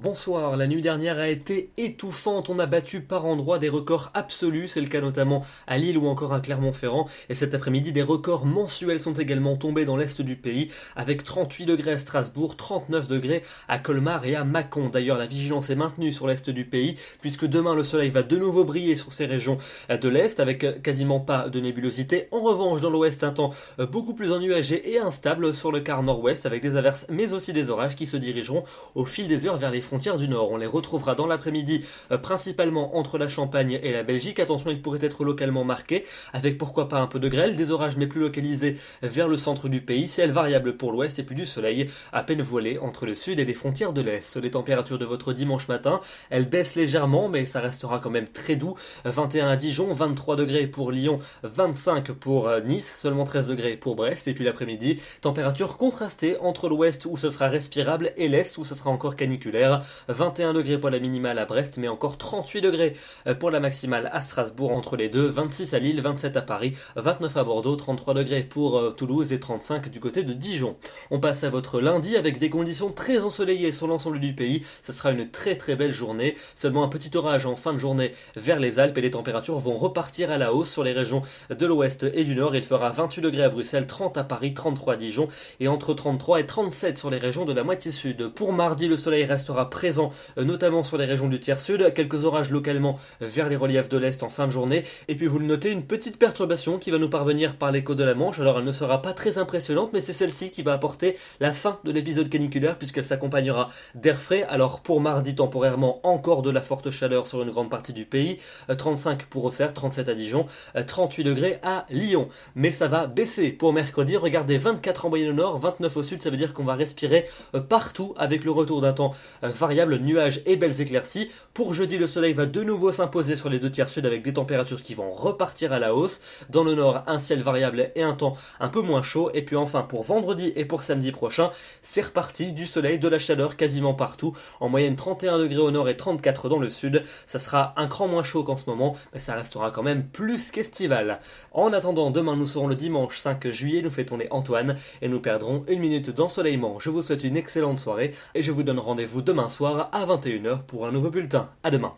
Bonsoir, la nuit dernière a été étouffante, on a battu par endroits des records absolus, c'est le cas notamment à Lille ou encore à Clermont-Ferrand, et cet après-midi des records mensuels sont également tombés dans l'est du pays, avec 38 degrés à Strasbourg, 39 degrés à Colmar et à Mâcon. D'ailleurs la vigilance est maintenue sur l'est du pays, puisque demain le soleil va de nouveau briller sur ces régions de l'est, avec quasiment pas de nébulosité. En revanche dans l'ouest un temps beaucoup plus ennuagé et instable sur le quart nord-ouest, avec des averses mais aussi des orages qui se dirigeront au fil des heures vers les frontières du Nord. On les retrouvera dans l'après-midi principalement entre la Champagne et la Belgique. Attention, il pourrait être localement marqué, avec pourquoi pas un peu de grêle, des orages mais plus localisés vers le centre du pays, ciel variable pour l'ouest et puis du soleil à peine voilé entre le sud et les frontières de l'est. Les températures de votre dimanche matin, elles baissent légèrement mais ça restera quand même très doux. 21 à Dijon, 23 degrés pour Lyon, 25 pour Nice, seulement 13 degrés pour Brest. Et puis l'après-midi, température contrastée entre l'ouest où ce sera respirable et l'est où ce sera encore caniculaire. 21 degrés pour la minimale à Brest, mais encore 38 degrés pour la maximale à Strasbourg entre les deux, 26 à Lille, 27 à Paris, 29 à Bordeaux, 33 degrés pour Toulouse et 35 du côté de Dijon. On passe à votre lundi avec des conditions très ensoleillées sur l'ensemble du pays. Ce sera une très belle journée, seulement un petit orage en fin de journée vers les Alpes et les températures vont repartir à la hausse sur les régions de l'ouest et du nord. Il fera 28 degrés à Bruxelles, 30 à Paris, 33 à Dijon et entre 33 et 37 sur les régions de la moitié sud. Pour mardi, le soleil restera présent, notamment sur les régions du tiers sud, quelques orages localement vers les reliefs de l'Est en fin de journée, et puis vous le notez, une petite perturbation qui va nous parvenir par les côtes de la Manche. Alors elle ne sera pas très impressionnante, mais c'est celle-ci qui va apporter la fin de l'épisode caniculaire, puisqu'elle s'accompagnera d'air frais. Alors pour mardi, temporairement, encore de la forte chaleur sur une grande partie du pays, 35 pour Auxerre, 37 à Dijon, 38 degrés à Lyon, mais ça va baisser pour mercredi. Regardez, 24 en moyenne au nord, 29 au sud, ça veut dire qu'on va respirer partout avec le retour d'un temps variable, nuages et belles éclaircies. Pour jeudi, le soleil va de nouveau s'imposer sur les deux tiers sud avec des températures qui vont repartir à la hausse. Dans le nord, un ciel variable et un temps un peu moins chaud. Et puis enfin, pour vendredi et pour samedi prochain, c'est reparti, du soleil, de la chaleur quasiment partout. En moyenne 31 degrés au nord et 34 dans le sud. Ça sera un cran moins chaud qu'en ce moment, mais ça restera quand même plus qu'estival. En attendant, demain nous serons le dimanche 5 juillet, nous fêtons les Antoine et nous perdrons une minute d'ensoleillement. Je vous souhaite une excellente soirée et je vous donne rendez-vous demain soir à 21h pour un nouveau bulletin. À demain.